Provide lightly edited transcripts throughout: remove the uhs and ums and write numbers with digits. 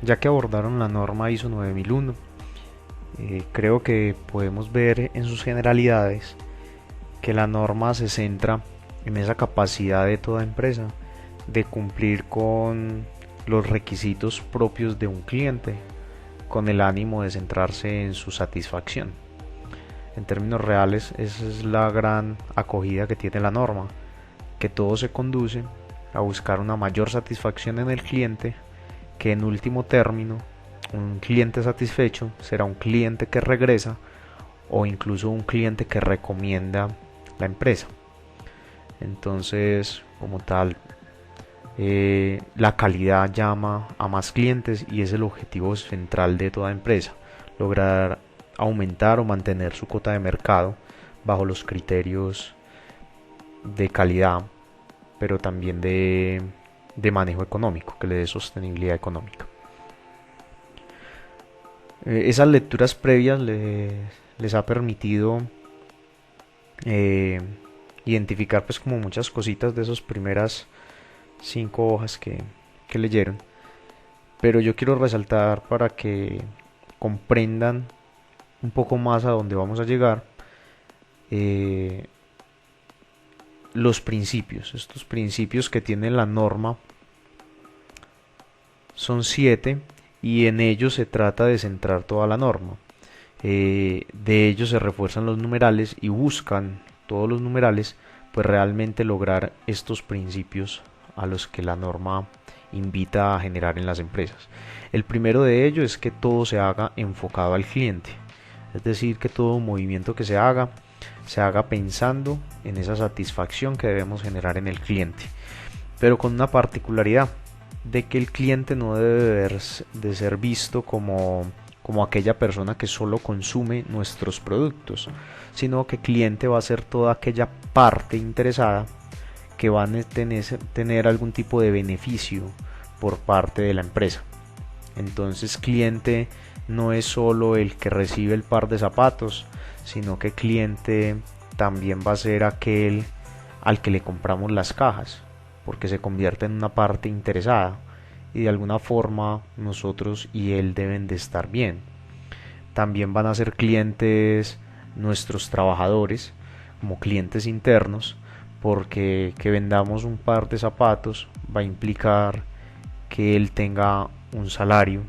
Ya que abordaron la norma ISO 9001, creo que podemos ver en sus generalidades que la norma se centra en esa capacidad de toda empresa de cumplir con los requisitos propios de un cliente con el ánimo de centrarse en su satisfacción. En términos reales, esa es la gran acogida que tiene la norma, que todo se conduce a buscar una mayor satisfacción en el cliente, que en último término un cliente satisfecho será un cliente que regresa o incluso un cliente que recomienda la empresa. Entonces, como tal, la calidad llama a más clientes y es el objetivo central de toda empresa, lograr aumentar o mantener su cuota de mercado bajo los criterios de calidad, pero también de manejo económico, que le dé sostenibilidad económica. Esas lecturas previas les ha permitido eh, identificar pues como muchas cositas de esas primeras 5 hojas que leyeron, pero yo quiero resaltar para que comprendan un poco más a dónde vamos a llegar, eh, los principios. Estos principios que tiene la norma son 7 y en ellos se trata de centrar toda la norma. De ellos se refuerzan los numerales y buscan todos los numerales pues realmente lograr estos principios a los que la norma invita a generar en las empresas. El primero de ellos es que todo se haga enfocado al cliente, es decir, que todo movimiento que se haga pensando en esa satisfacción que debemos generar en el cliente, pero con una particularidad de que el cliente no debe de ser visto como aquella persona que solo consume nuestros productos, sino que cliente va a ser toda aquella parte interesada que van a tener algún tipo de beneficio por parte de la empresa. Entonces cliente no es solo el que recibe el par de zapatos, sino que cliente también va a ser aquel al que le compramos las cajas, porque se convierte en una parte interesada y de alguna forma nosotros y él deben de estar bien. También van a ser clientes nuestros trabajadores como clientes internos, porque que vendamos un par de zapatos va a implicar que él tenga un salario,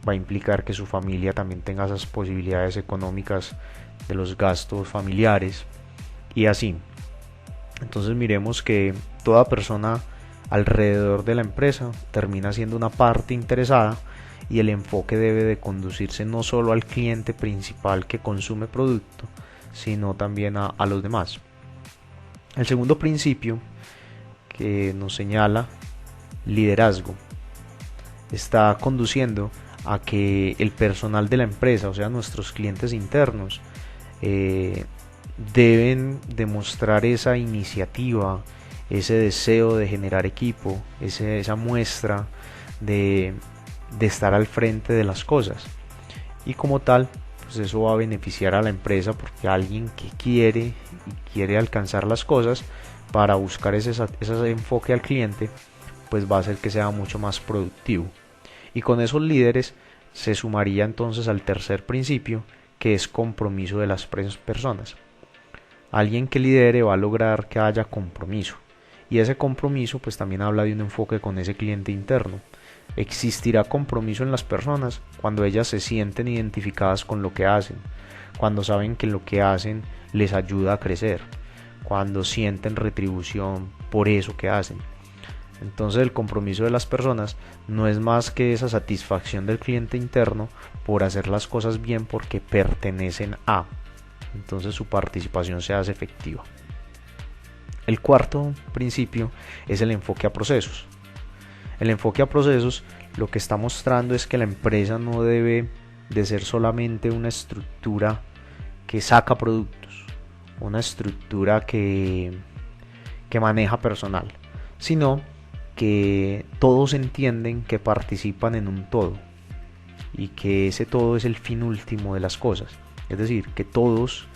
va a implicar que su familia también tenga esas posibilidades económicas de los gastos familiares y así. Entonces miremos que toda persona alrededor de la empresa termina siendo una parte interesada y el enfoque debe de conducirse no solo al cliente principal que consume producto, sino también a los demás. El segundo principio que nos señala liderazgo está conduciendo a que el personal de la empresa, o sea, nuestros clientes internos, eh, deben demostrar esa iniciativa, ese deseo de generar equipo, esa muestra de, de estar al frente de las cosas. Y como tal, pues eso va a beneficiar a la empresa porque alguien que quiere alcanzar las cosas para buscar ese enfoque al cliente, pues va a hacer que sea mucho más productivo. Y con esos líderes se sumaría entonces al tercer principio, que es compromiso de las personas. Alguien que lidere va a lograr que haya compromiso. Y ese compromiso pues también habla de un enfoque con ese cliente interno. Existirá compromiso en las personas cuando ellas se sienten identificadas con lo que hacen, cuando saben que lo que hacen les ayuda a crecer, cuando sienten retribución por eso que hacen. Entonces el compromiso de las personas no es más que esa satisfacción del cliente interno por hacer las cosas bien porque pertenecen a. Entonces su participación se hace efectiva. El cuarto principio es el enfoque a procesos. El enfoque a procesos lo que está mostrando es que la empresa no debe de ser solamente una estructura que saca productos, una estructura que maneja personal, sino que todos entienden que participan en un todo y que ese todo es el fin último de las cosas. Es decir, que todos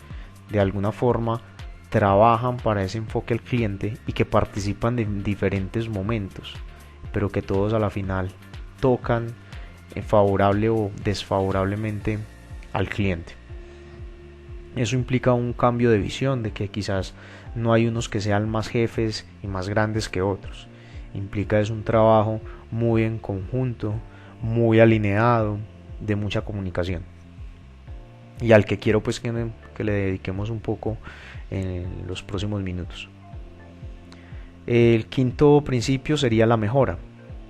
de alguna forma trabajan para ese enfoque al cliente y que participan en diferentes momentos, pero que todos a la final tocan favorable o desfavorablemente al cliente. Eso implica un cambio de visión, de que quizás no hay unos que sean más jefes y más grandes que otros. Implica es un trabajo muy en conjunto, muy alineado, de mucha comunicación. Y al que quiero pues que le dediquemos un poco en los próximos minutos. El quinto principio sería la mejora.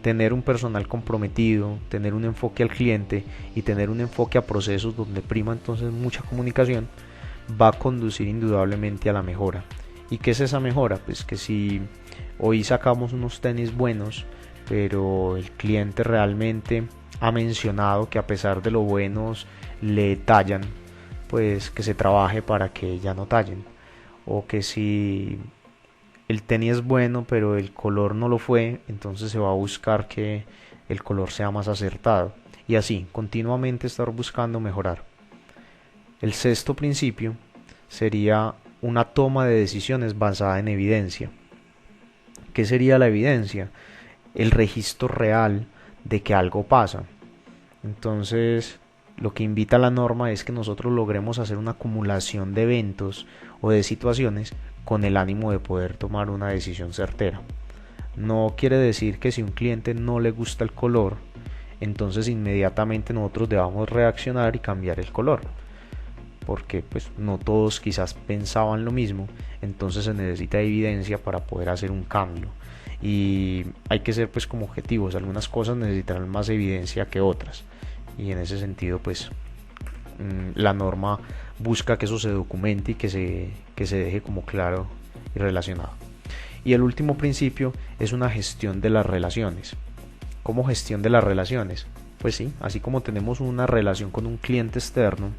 Tener un personal comprometido, tener un enfoque al cliente y tener un enfoque a procesos donde prima entonces mucha comunicación va a conducir indudablemente a la mejora. ¿Y qué es esa mejora? Pues que si hoy sacamos unos tenis buenos, pero el cliente realmente ha mencionado que a pesar de lo buenos le tallan, pues que se trabaje para que ya no tallen. O que si el tenis es bueno pero el color no lo fue, entonces se va a buscar que el color sea más acertado. Y así, continuamente estar buscando mejorar. El sexto principio sería una toma de decisiones basada en evidencia. ¿Qué sería la evidencia? El registro real de que algo pasa. Entonces, lo que invita a la norma es que nosotros logremos hacer una acumulación de eventos o de situaciones con el ánimo de poder tomar una decisión certera. No quiere decir que si un cliente no le gusta el color, entonces inmediatamente nosotros debamos reaccionar y cambiar el color, porque pues no todos quizás pensaban lo mismo, entonces se necesita evidencia para poder hacer un cambio y hay que ser pues como objetivos. Algunas cosas necesitarán más evidencia que otras y en ese sentido pues la norma busca que eso se documente y que se deje como claro y relacionado. Y el último principio es una gestión de las relaciones. ¿Cómo gestión de las relaciones? Pues sí, así como tenemos una relación con un cliente externo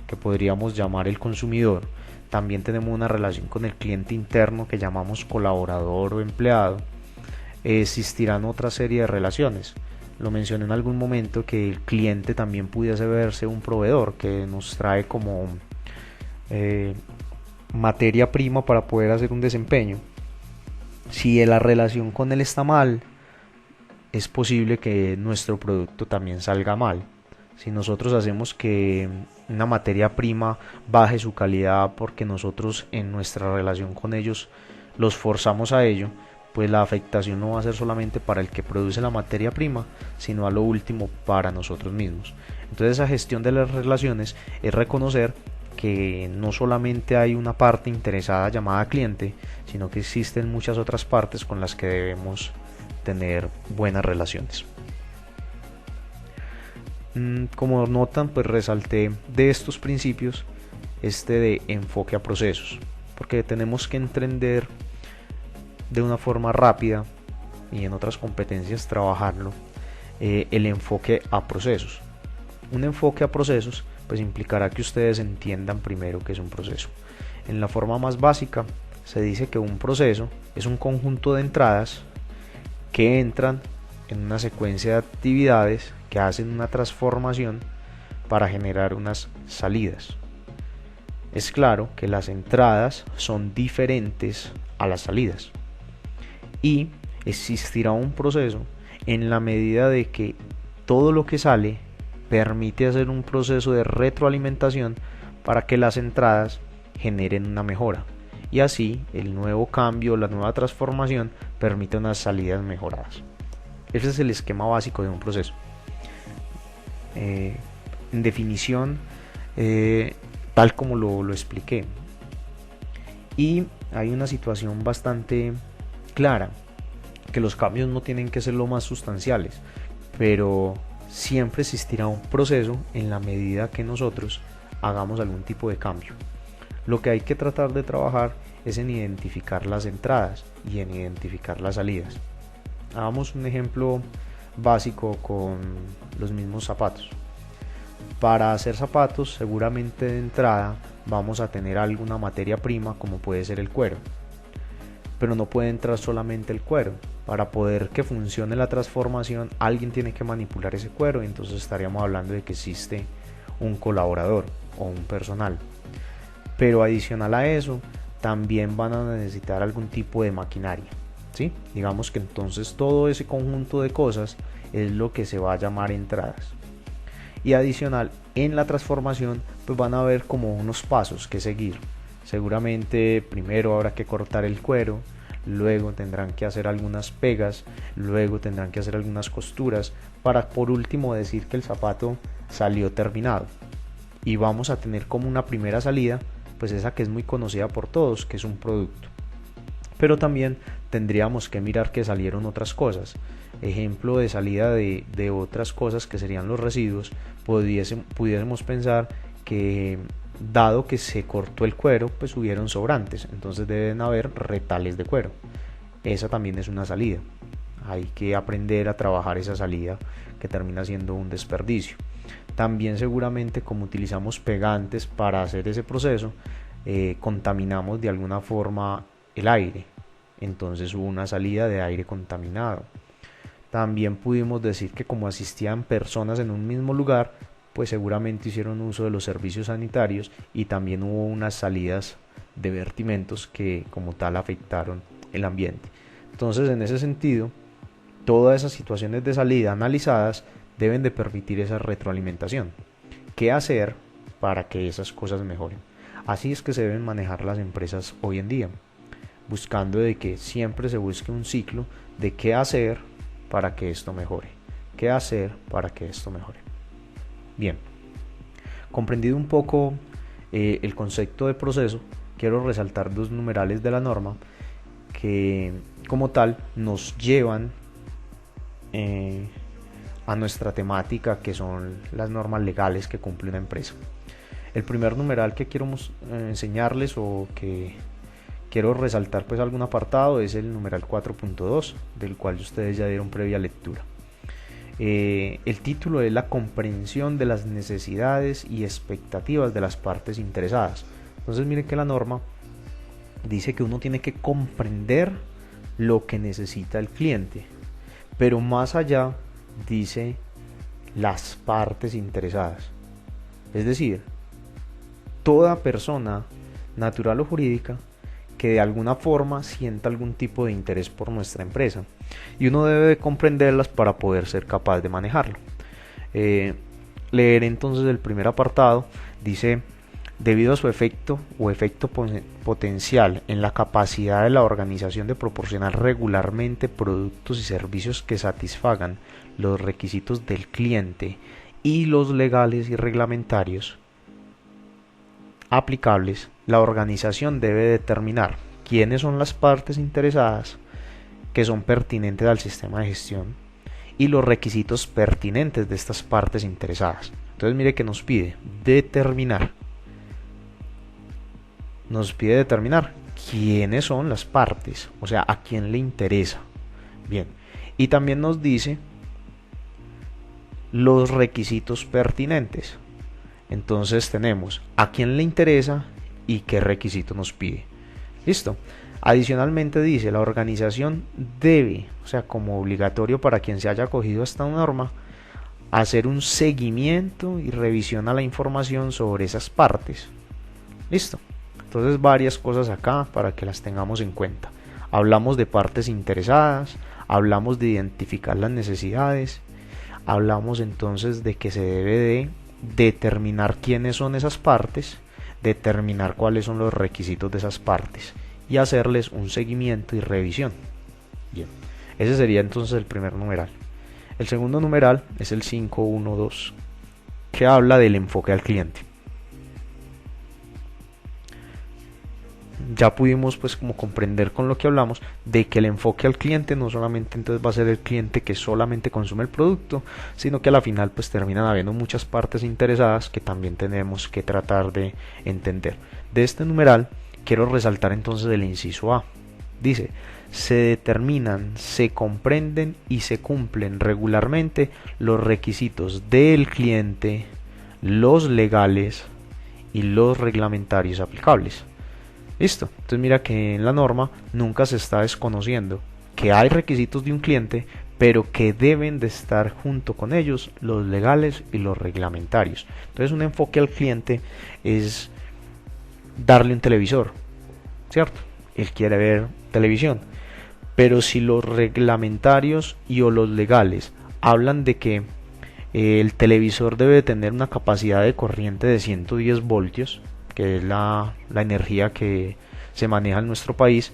que podríamos llamar el consumidor, también tenemos una relación con el cliente interno que llamamos colaborador o empleado. Existirán otra serie de relaciones. Lo mencioné en algún momento que el cliente también pudiese verse un proveedor que nos trae como materia prima para poder hacer un desempeño. Si la relación con él está mal, es posible que nuestro producto también salga mal. Si nosotros hacemos que una materia prima baje su calidad porque nosotros en nuestra relación con ellos los forzamos a ello, pues la afectación no va a ser solamente para el que produce la materia prima, sino a lo último para nosotros mismos. Entonces esa gestión de las relaciones es reconocer que no solamente hay una parte interesada llamada cliente, sino que existen muchas otras partes con las que debemos tener buenas relaciones. Como notan, pues resalté de estos principios este de enfoque a procesos, porque tenemos que entender de una forma rápida y en otras competencias trabajarlo, el enfoque a procesos. Un enfoque a procesos pues implicará que ustedes entiendan primero qué es un proceso. En la forma más básica se dice que un proceso es un conjunto de entradas que entran en una secuencia de actividades que hacen una transformación para generar unas salidas. Es claro que las entradas son diferentes a las salidas y existirá un proceso en la medida de que todo lo que sale permite hacer un proceso de retroalimentación para que las entradas generen una mejora y así el nuevo cambio, la nueva transformación permite unas salidas mejoradas. Ese es el esquema básico de un proceso. En definición, tal como lo expliqué. Y hay una situación bastante clara, que los cambios no tienen que ser lo más sustanciales, pero siempre existirá un proceso en la medida que nosotros hagamos algún tipo de cambio. Lo que hay que tratar de trabajar es en identificar las entradas y en identificar las salidas. Hagamos un ejemplo básico con los mismos zapatos. Para hacer zapatos, seguramente de entrada vamos a tener alguna materia prima como puede ser el cuero. Pero no puede entrar solamente el cuero. Para poder que funcione la transformación, alguien tiene que manipular ese cuero y entonces estaríamos hablando de que existe un colaborador o un personal. Pero adicional a eso, también van a necesitar algún tipo de maquinaria. ¿sí? Digamos que entonces todo ese conjunto de cosas es lo que se va a llamar entradas. Y adicional, en la transformación pues van a haber como unos pasos que seguir. Seguramente primero habrá que cortar el cuero, luego tendrán que hacer algunas pegas, luego tendrán que hacer algunas costuras para por último decir que el zapato salió terminado. Y vamos a tener como una primera salida, pues esa que es muy conocida por todos, que es un producto. Pero también tendríamos que mirar que salieron otras cosas. Ejemplo de salida de otras cosas que serían los residuos, pudiésemos pensar que dado que se cortó el cuero, pues hubieron sobrantes, entonces deben haber retales de cuero. Esa también es una salida. Hay que aprender a trabajar esa salida que termina siendo un desperdicio. También seguramente como utilizamos pegantes para hacer ese proceso, contaminamos de alguna forma el aire. Entonces hubo una salida de aire contaminado. También pudimos decir que como asistían personas en un mismo lugar, pues seguramente hicieron uso de los servicios sanitarios y también hubo unas salidas de vertimentos que como tal afectaron el ambiente. Entonces en ese sentido, todas esas situaciones de salida analizadas deben de permitir esa retroalimentación. ¿Qué hacer para que esas cosas mejoren? Así es que se deben manejar las empresas hoy en día, buscando de que siempre se busque un ciclo de qué hacer para que esto mejore, qué hacer para que esto mejore. Bien, comprendido un poco el concepto de proceso, quiero resaltar dos numerales de la norma que como tal nos llevan a nuestra temática, que son las normas legales que cumple una empresa. El primer numeral que quiero enseñarles o que quiero resaltar pues algún apartado es el numeral 4.2, del cual ustedes ya dieron previa lectura. El título es la comprensión de las necesidades y expectativas de las partes interesadas. Entonces miren que la norma dice que uno tiene que comprender lo que necesita el cliente, pero más allá dice las partes interesadas, es decir, toda persona natural o jurídica que de alguna forma sienta algún tipo de interés por nuestra empresa, y uno debe comprenderlas para poder ser capaz de manejarlo. Leer entonces el primer apartado. Dice: debido a su efecto potencial en la capacidad de la organización de proporcionar regularmente productos y servicios que satisfagan los requisitos del cliente y los legales y reglamentarios aplicables, la organización debe determinar quiénes son las partes interesadas que son pertinentes al sistema de gestión y los requisitos pertinentes de estas partes interesadas. Entonces mire que nos pide determinar quiénes son las partes, o sea, a quién le interesa. Bien, y también nos dice los requisitos pertinentes. Entonces tenemos a quién le interesa y qué requisito nos pide. Listo. Adicionalmente dice: la organización debe, o sea, como obligatorio para quien se haya acogido a esta norma, hacer un seguimiento y revisión a la información sobre esas partes. Listo. Entonces varias cosas acá para que las tengamos en cuenta. Hablamos de partes interesadas, hablamos de identificar las necesidades, hablamos entonces de que se debe de determinar quiénes son esas partes, determinar cuáles son los requisitos de esas partes y hacerles un seguimiento y revisión. Bien, ese sería entonces el primer numeral. El segundo numeral es el 5.1.2, que habla del enfoque al cliente. Ya pudimos pues como comprender con lo que hablamos de que el enfoque al cliente no solamente entonces va a ser el cliente que solamente consume el producto, sino que a la final pues terminan habiendo muchas partes interesadas que también tenemos que tratar de entender. De este numeral quiero resaltar entonces el inciso A. Dice: se determinan, se comprenden y se cumplen regularmente los requisitos del cliente, los legales y los reglamentarios aplicables. Listo. Entonces mira que en la norma nunca se está desconociendo que hay requisitos de un cliente, pero que deben de estar junto con ellos los legales y los reglamentarios. Entonces un enfoque al cliente es darle un televisor, ¿cierto? Él quiere ver televisión, Pero si los reglamentarios y o los legales hablan de que el televisor debe tener una capacidad de corriente de 110 voltios, que es la energía que se maneja en nuestro país,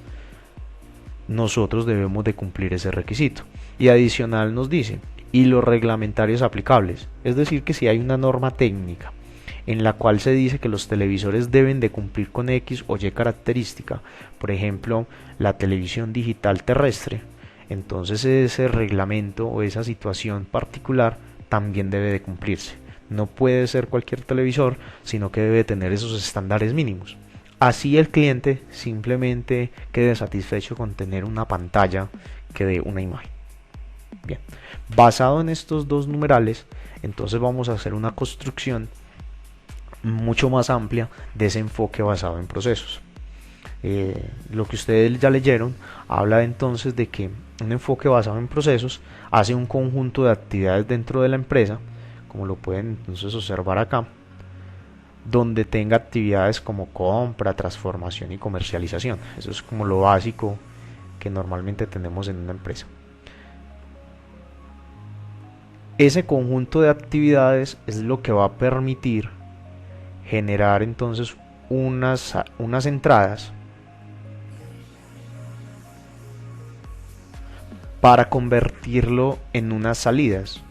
nosotros debemos de cumplir ese requisito. Y adicional nos dice, y los reglamentarios aplicables, es decir, que si hay una norma técnica en la cual se dice que los televisores deben de cumplir con X o Y característica, por ejemplo, la televisión digital terrestre, entonces ese reglamento o esa situación particular también debe de cumplirse. No puede ser cualquier televisor, sino que debe tener esos estándares mínimos. Así el cliente simplemente quede satisfecho con tener una pantalla que dé una imagen. Bien, basado en estos dos numerales, entonces vamos a hacer una construcción mucho más amplia de ese enfoque basado en procesos. Lo que ustedes ya leyeron habla entonces de que un enfoque basado en procesos hace un conjunto de actividades dentro de la empresa, como lo pueden entonces observar acá, donde tenga actividades como compra, transformación y comercialización. Eso es como lo básico que normalmente tenemos en una empresa. Ese conjunto de actividades es lo que va a permitir generar entonces unas entradas para convertirlo en unas salidas.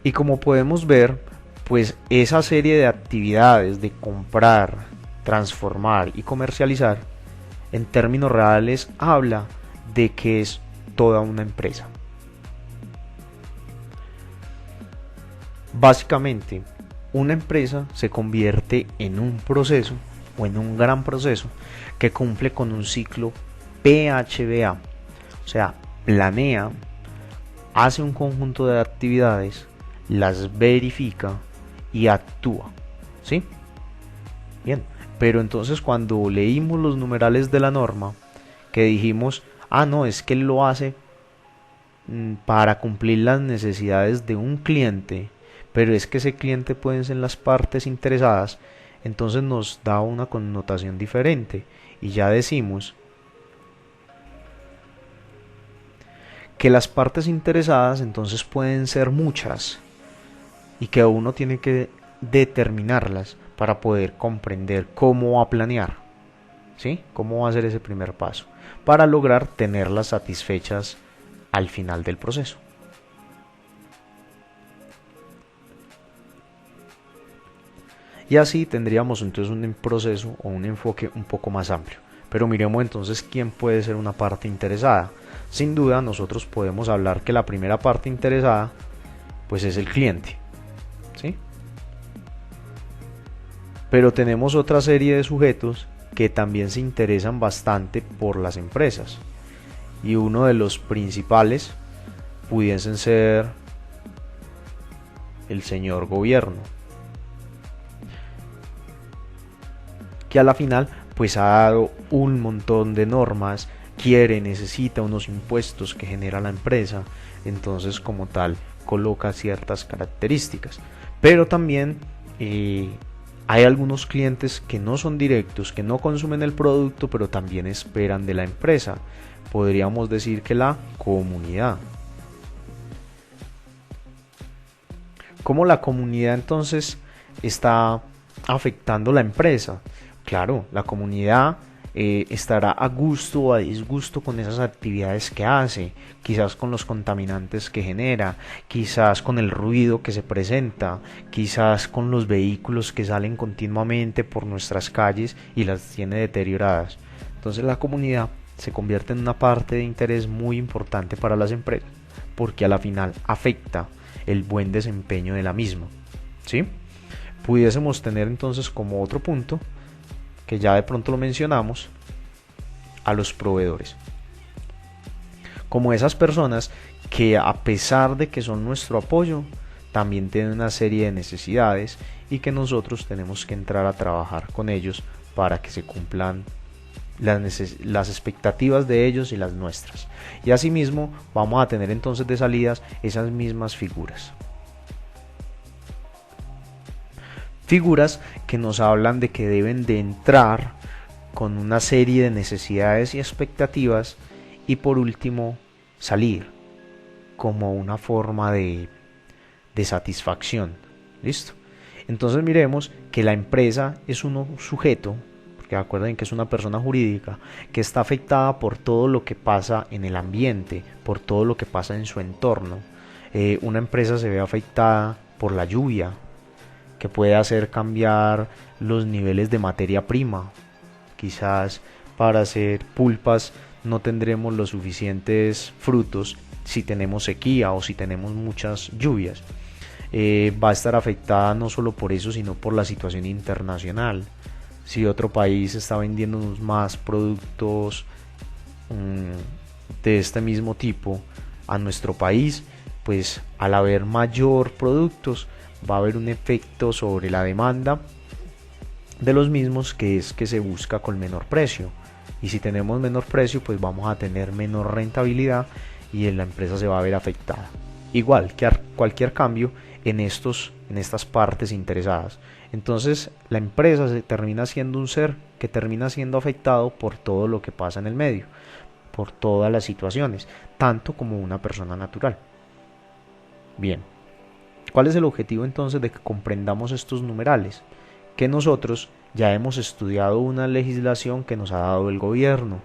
Y como podemos ver, pues esa serie de actividades de comprar, transformar y comercializar, en términos reales habla de que es toda una empresa. Básicamente, una empresa se convierte en un proceso o en un gran proceso que cumple con un ciclo PHBA, o sea, planea, hace un conjunto de actividades, las verifica y actúa, ¿sí? Bien, pero entonces cuando leímos los numerales de la norma, que dijimos, no, es que él lo hace para cumplir las necesidades de un cliente, pero es que ese cliente pueden ser las partes interesadas, entonces nos da una connotación diferente y ya decimos que las partes interesadas entonces pueden ser muchas y que uno tiene que determinarlas para poder comprender cómo va a planear, ¿sí? Cómo va a ser ese primer paso para lograr tenerlas satisfechas al final del proceso. Y así tendríamos entonces un proceso o un enfoque un poco más amplio. Pero miremos entonces quién puede ser una parte interesada. Sin duda nosotros podemos hablar que la primera parte interesada pues es el cliente, ¿sí? Pero tenemos otra serie de sujetos que también se interesan bastante por las empresas. Y uno de los principales pudiesen ser el señor gobierno, que a la final pues ha dado un montón de normas, necesita unos impuestos que genera la empresa, entonces como tal coloca ciertas características. Pero también hay algunos clientes que no son directos, que no consumen el producto, pero también esperan de la empresa. Podríamos decir que la comunidad. ¿Cómo la comunidad entonces está afectando la empresa? Claro, la comunidad estará a gusto o a disgusto con esas actividades que hace, quizás con los contaminantes que genera, quizás con el ruido que se presenta, quizás con los vehículos que salen continuamente por nuestras calles y las tiene deterioradas. Entonces la comunidad se convierte en una parte de interés muy importante para las empresas, porque a la final afecta el buen desempeño de la misma, ¿sí? Pudiésemos tener entonces como otro punto, que ya de pronto lo mencionamos, a los proveedores, como esas personas que a pesar de que son nuestro apoyo, también tienen una serie de necesidades y que nosotros tenemos que entrar a trabajar con ellos para que se cumplan las expectativas de ellos y las nuestras. Y asimismo vamos a tener entonces de salidas esas mismas figuras. Figuras que nos hablan de que deben de entrar con una serie de necesidades y expectativas, y por último salir como una forma de satisfacción. ¿Listo? Entonces miremos que la empresa es un sujeto, porque acuerden que es una persona jurídica, que está afectada por todo lo que pasa en el ambiente, por todo lo que pasa en su entorno. Una empresa se ve afectada por la lluvia, que puede hacer cambiar los niveles de materia prima. Quizás para hacer pulpas no tendremos los suficientes frutos si tenemos sequía o si tenemos muchas lluvias. Va a estar afectada no solo por eso, sino por la situación internacional. Si otro país está vendiendo más productos de este mismo tipo a nuestro país, pues al haber mayor productos va a haber un efecto sobre la demanda de los mismos, que es que se busca con menor precio, y si tenemos menor precio pues vamos a tener menor rentabilidad y la empresa se va a ver afectada, igual que cualquier cambio en estas partes interesadas. Entonces la empresa se termina siendo un ser que termina siendo afectado por todo lo que pasa en el medio, por todas las situaciones, tanto como una persona natural. Bien, ¿cuál es el objetivo entonces de que comprendamos estos numerales? Que nosotros ya hemos estudiado una legislación que nos ha dado el gobierno,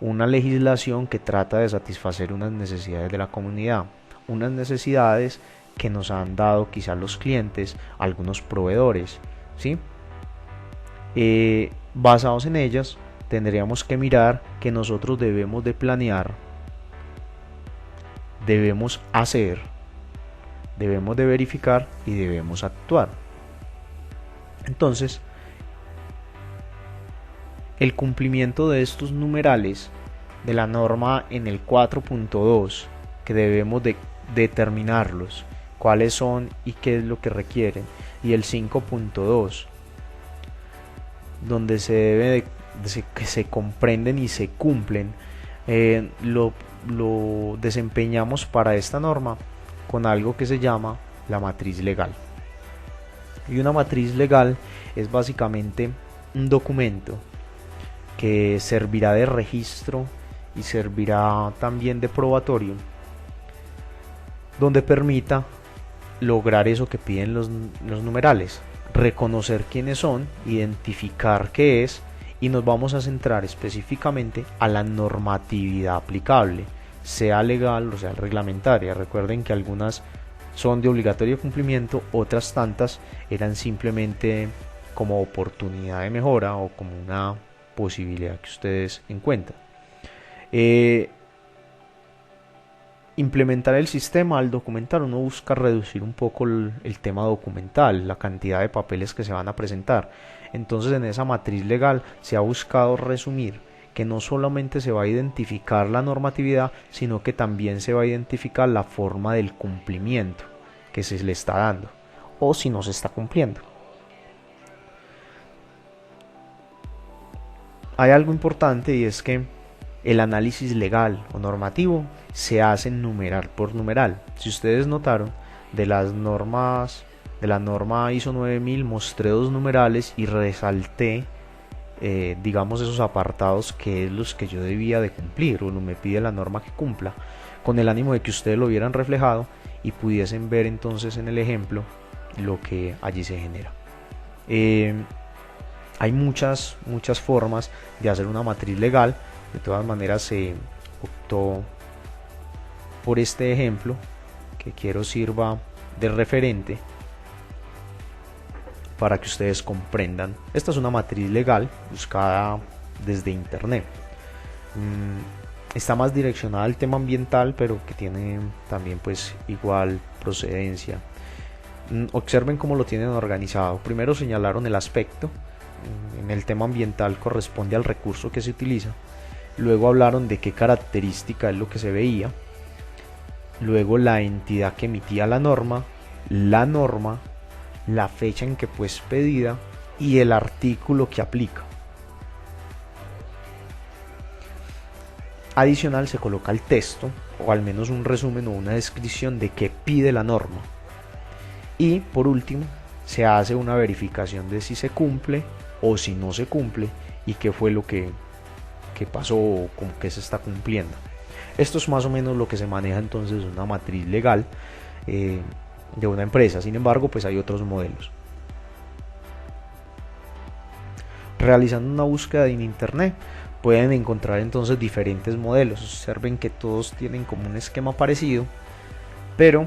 una legislación que trata de satisfacer unas necesidades de la comunidad, unas necesidades que nos han dado quizás los clientes, algunos proveedores, ¿sí? Basados en ellas, tendríamos que mirar que nosotros debemos de planear, debemos hacer, debemos de verificar y debemos actuar. Entonces, el cumplimiento de estos numerales de la norma en el 4.2, que debemos de determinarlos, cuáles son y qué es lo que requieren, y el 5.2, donde se debe que se comprenden y se cumplen, lo desempeñamos para esta norma con algo que se llama la matriz legal. Y una matriz legal es básicamente un documento que servirá de registro y servirá también de probatorio, donde permita lograr eso que piden los numerales: reconocer quiénes son, identificar qué es, y nos vamos a centrar específicamente a la normatividad aplicable, sea legal o sea reglamentaria. Recuerden que algunas son de obligatorio cumplimiento, otras tantas eran simplemente como oportunidad de mejora o como una posibilidad que ustedes encuentran. Implementar el sistema al documentar, uno busca reducir un poco el tema documental, la cantidad de papeles que se van a presentar. Entonces en esa matriz legal se ha buscado resumir que no solamente se va a identificar la normatividad, sino que también se va a identificar la forma del cumplimiento que se le está dando o si no se está cumpliendo. Hay algo importante, y es que el análisis legal o normativo se hace numeral por numeral. Si ustedes notaron, de las normas, de la norma ISO 9000 mostré dos numerales y resalté digamos esos apartados que es los que yo debía de cumplir o me pide la norma que cumpla, con el ánimo de que ustedes lo vieran reflejado y pudiesen ver entonces en el ejemplo lo que allí se genera. Hay muchas formas de hacer una matriz legal. De todas maneras se optó por este ejemplo que quiero sirva de referente para que ustedes comprendan. Esta es una matriz legal buscada desde internet. Está más direccionada al tema ambiental, pero que tiene también pues igual procedencia. Observen cómo lo tienen organizado. Primero señalaron el aspecto. En el tema ambiental corresponde al recurso que se utiliza. Luego hablaron de qué característica es lo que se veía. Luego la entidad que emitía la norma, la fecha en que fue expedida y el artículo que aplica. Adicional se coloca el texto, o al menos un resumen o una descripción de qué pide la norma. Y por último se hace una verificación de si se cumple o si no se cumple y qué fue lo que pasó o con qué se está cumpliendo. Esto es más o menos lo que se maneja entonces una matriz legal de una empresa. Sin embargo, pues hay otros modelos. Realizando una búsqueda en internet pueden encontrar entonces diferentes modelos. Observen que todos tienen como un esquema parecido, pero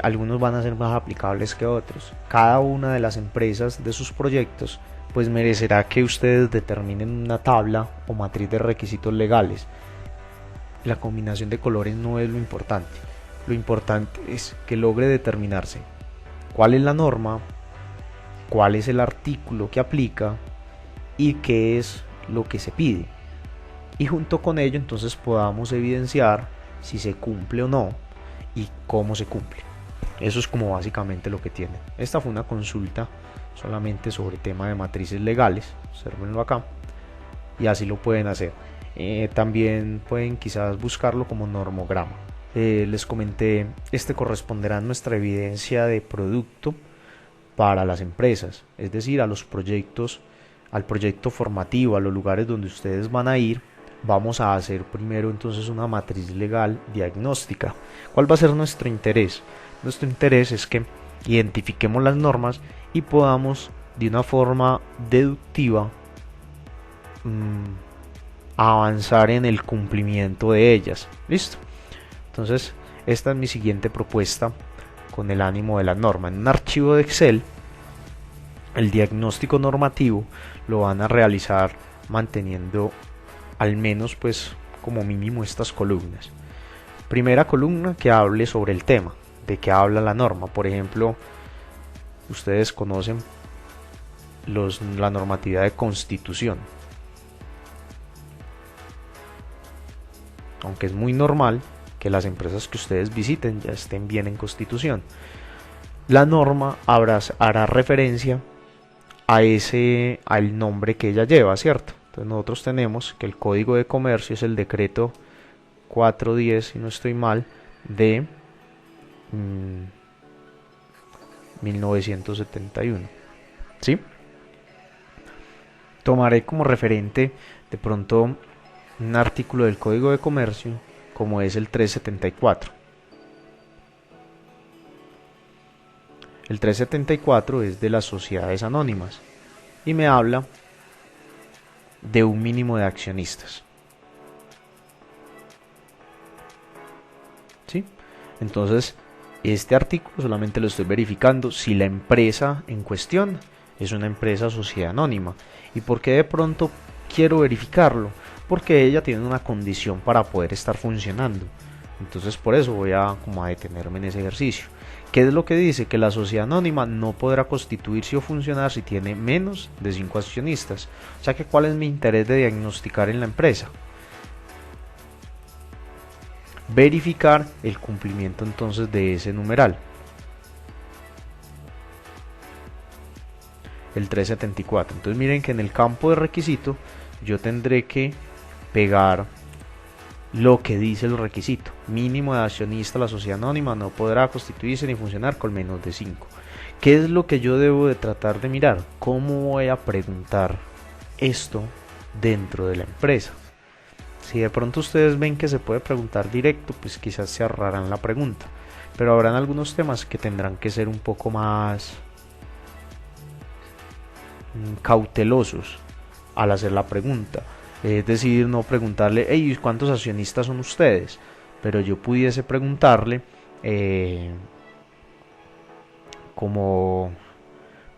algunos van a ser más aplicables que otros. Cada una de las empresas de sus proyectos pues merecerá que ustedes determinen una tabla o matriz de requisitos legales. La combinación de colores no es lo importante. Lo importante es que logre determinarse cuál es la norma, cuál es el artículo que aplica y qué es lo que se pide. Y junto con ello entonces podamos evidenciar si se cumple o no y cómo se cumple. Eso es como básicamente lo que tiene. Esta fue una consulta solamente sobre tema de matrices legales, observenlo acá, y así lo pueden hacer. También pueden quizás buscarlo como normograma. Les comenté, este corresponderá a nuestra evidencia de producto para las empresas, es decir, a los proyectos, al proyecto formativo, a los lugares donde ustedes van a ir. Vamos a hacer primero entonces una matriz legal diagnóstica. ¿Cuál va a ser nuestro interés? Nuestro interés es que identifiquemos las normas y podamos de una forma deductiva avanzar en el cumplimiento de ellas. ¿Listo? Entonces esta es mi siguiente propuesta con el ánimo de la norma. En un archivo de Excel, el diagnóstico normativo lo van a realizar manteniendo al menos pues como mínimo estas columnas. Primera columna que hable sobre el tema, de qué habla la norma. Por ejemplo, ustedes conocen la normatividad de constitución, aunque es muy normal que las empresas que ustedes visiten ya estén bien en constitución. La norma hará referencia al nombre que ella lleva, ¿cierto? Entonces nosotros tenemos que el Código de Comercio es el decreto 410, si no estoy mal, de 1971. ¿Sí? Tomaré como referente de pronto un artículo del Código de Comercio como es el 374. El 374 es de las sociedades anónimas y me habla de un mínimo de accionistas. ¿Sí? Entonces, este artículo solamente lo estoy verificando si la empresa en cuestión es una empresa sociedad anónima. ¿Y por qué de pronto quiero verificarlo? Porque ella tiene una condición para poder estar funcionando. Entonces por eso voy a detenerme en ese ejercicio. ¿Qué es lo que dice? Que la sociedad anónima no podrá constituirse o funcionar si tiene menos de 5 accionistas. O sea que ¿cuál es mi interés de diagnosticar en la empresa? Verificar el cumplimiento entonces de ese numeral. El 374. Entonces miren que en el campo de requisito yo tendré que pegar lo que dice el requisito. Mínimo de accionista, la sociedad anónima no podrá constituirse ni funcionar con menos de 5. ¿Qué es lo que yo debo de tratar de mirar? ¿Cómo voy a preguntar esto dentro de la empresa? Si de pronto ustedes ven que se puede preguntar directo, pues quizás se ahorrarán la pregunta. Pero habrán algunos temas que tendrán que ser un poco más cautelosos al hacer la pregunta. Es decir, no preguntarle, hey, ¿cuántos accionistas son ustedes? Pero yo pudiese preguntarle como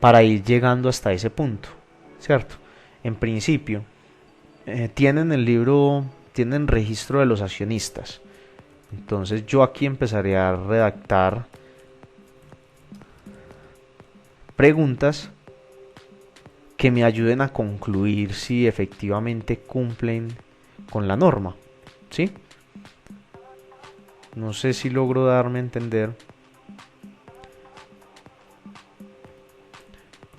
para ir llegando hasta ese punto, ¿cierto? En principio, tienen registro de los accionistas. Entonces yo aquí empezaré a redactar preguntas que me ayuden a concluir si efectivamente cumplen con la norma, ¿sí? No sé si logro darme a entender,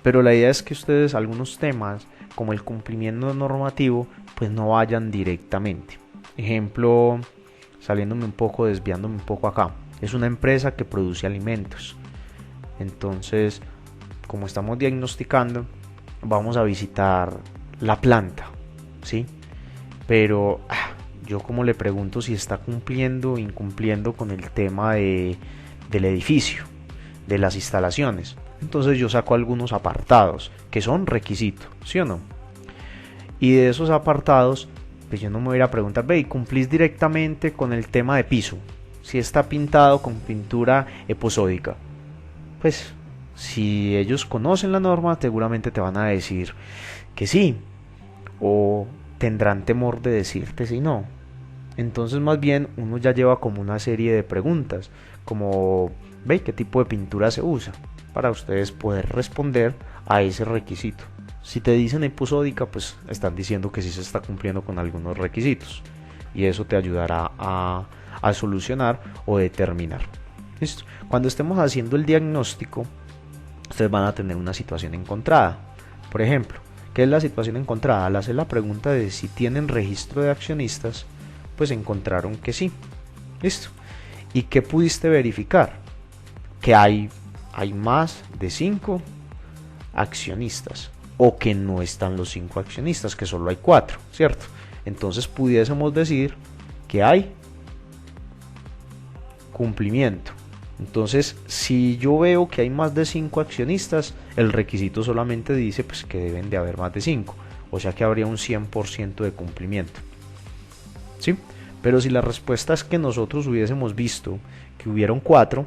pero la idea es que ustedes algunos temas como el cumplimiento normativo pues no vayan directamente. Ejemplo, desviándome un poco acá, es una empresa que produce alimentos. Entonces como estamos diagnosticando, vamos a visitar la planta, ¿sí? Pero yo como le pregunto si está cumpliendo o incumpliendo con el tema del edificio, de las instalaciones. Entonces yo saco algunos apartados que son requisitos, ¿sí o no? Y de esos apartados, pues yo no me voy a preguntar, ve, ¿cumplís directamente con el tema de piso? Si está pintado con pintura episódica. Pues si ellos conocen la norma, seguramente te van a decir que sí, o tendrán temor de decirte si no. Entonces más bien uno ya lleva como una serie de preguntas, como, ve, ¿qué tipo de pintura se usa? Para ustedes poder responder a ese requisito. Si te dicen episódica, pues están diciendo que sí se está cumpliendo con algunos requisitos, y eso te ayudará a solucionar o determinar. ¿Listo? Cuando estemos haciendo el diagnóstico, ustedes van a tener una situación encontrada. Por ejemplo, ¿qué es la situación encontrada? Al hacer la pregunta de si tienen registro de accionistas, pues encontraron que sí. ¿Listo? ¿Y qué pudiste verificar? Que hay más de 5 accionistas, o que no están los 5 accionistas, que solo hay 4, ¿cierto? Entonces pudiésemos decir que hay cumplimiento. Entonces, si yo veo que hay más de 5 accionistas, el requisito solamente dice pues que deben de haber más de 5, o sea que habría un 100% de cumplimiento, ¿sí? Pero si la respuesta es que nosotros hubiésemos visto que hubieron 4,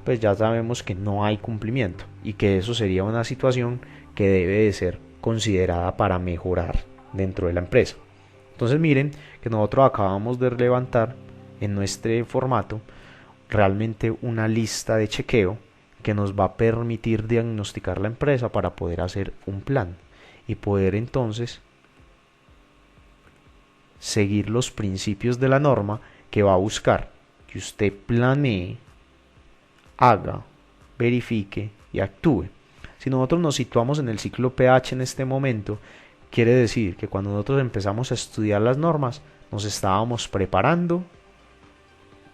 pues ya sabemos que no hay cumplimiento, y que eso sería una situación que debe de ser considerada para mejorar dentro de la empresa. Entonces miren que nosotros acabamos de levantar en nuestro formato realmente una lista de chequeo que nos va a permitir diagnosticar la empresa para poder hacer un plan y poder entonces seguir los principios de la norma, que va a buscar que usted planee, haga, verifique y actúe. Si nosotros nos situamos en el ciclo PH en este momento, quiere decir que cuando nosotros empezamos a estudiar las normas, nos estábamos preparando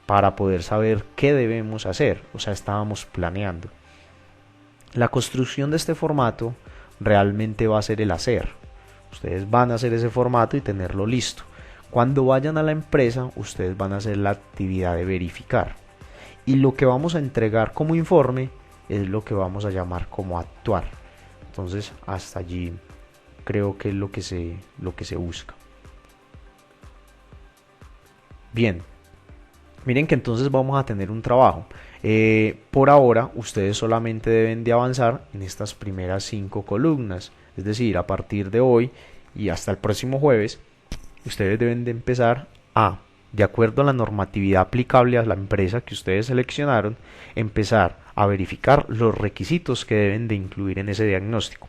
para poder saber qué debemos hacer, o sea, estábamos planeando. La construcción de este formato realmente va a ser el hacer. Ustedes van a hacer ese formato y tenerlo listo. Cuando vayan a la empresa, ustedes van a hacer la actividad de verificar. Y lo que vamos a entregar como informe es lo que vamos a llamar como actuar. Entonces, hasta allí creo que es lo que se busca. Bien, miren que entonces vamos a tener un trabajo. Por ahora, ustedes solamente deben de avanzar en estas primeras 5 columnas. Es decir, a partir de hoy y hasta el próximo jueves, ustedes deben de empezar de acuerdo a la normatividad aplicable a la empresa que ustedes seleccionaron, empezar a verificar los requisitos que deben de incluir en ese diagnóstico.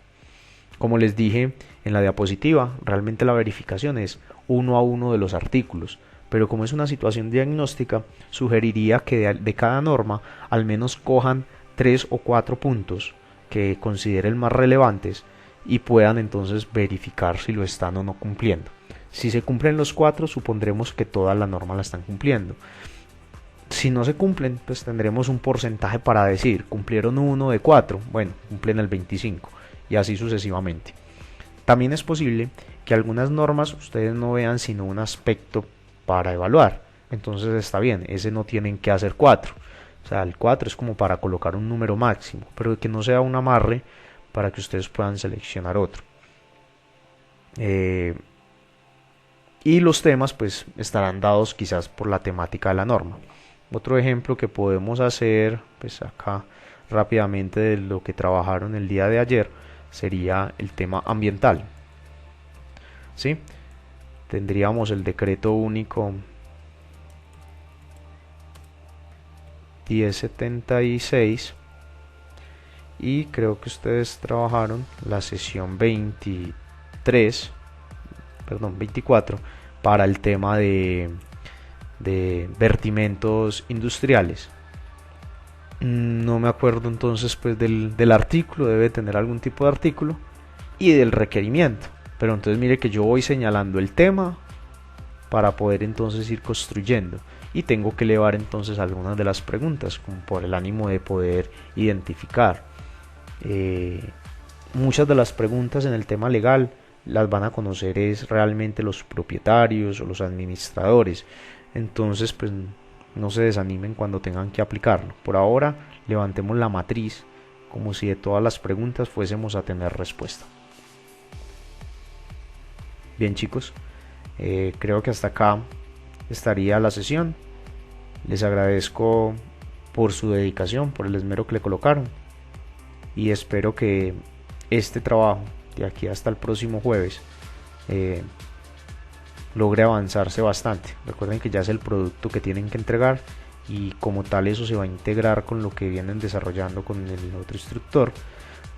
Como les dije en la diapositiva, realmente la verificación es uno a uno de los artículos, pero como es una situación diagnóstica, sugeriría que de cada norma al menos cojan 3 o 4 puntos que consideren más relevantes y puedan entonces verificar si lo están o no cumpliendo. Si se cumplen los 4, supondremos que toda la norma la están cumpliendo. Si no se cumplen, pues tendremos un porcentaje para decir, cumplieron 1 de 4, bueno, cumplen el 25, y así sucesivamente. También es posible que algunas normas ustedes no vean sino un aspecto para evaluar, entonces está bien, ese no tienen que hacer 4, o sea, el 4 es como para colocar un número máximo, pero que no sea un amarre para que ustedes puedan seleccionar otro. Y los temas pues estarán dados quizás por la temática de la norma. Otro ejemplo que podemos hacer pues acá rápidamente de lo que trabajaron el día de ayer sería el tema ambiental, ¿sí? Tendríamos el decreto único 1076 y creo que ustedes trabajaron la sesión 24 para el tema de vertimentos industriales. No me acuerdo entonces pues del artículo, debe tener algún tipo de artículo, y del requerimiento, pero entonces mire que yo voy señalando el tema para poder entonces ir construyendo, y tengo que elevar entonces algunas de las preguntas como por el ánimo de poder identificar Muchas de las preguntas en el tema legal las van a conocer es realmente los propietarios o los administradores. Entonces, pues no se desanimen cuando tengan que aplicarlo. Por ahora, levantemos la matriz como si de todas las preguntas fuésemos a tener respuesta. Bien, chicos, creo que hasta acá estaría la sesión. Les agradezco por su dedicación, por el esmero que le colocaron, y espero que este trabajo de aquí hasta el próximo jueves logre avanzarse bastante. Recuerden que ya es el producto que tienen que entregar y como tal eso se va a integrar con lo que vienen desarrollando con el otro instructor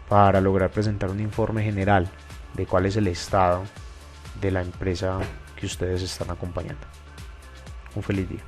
para lograr presentar un informe general de cuál es el estado de la empresa que ustedes están acompañando. Un feliz día.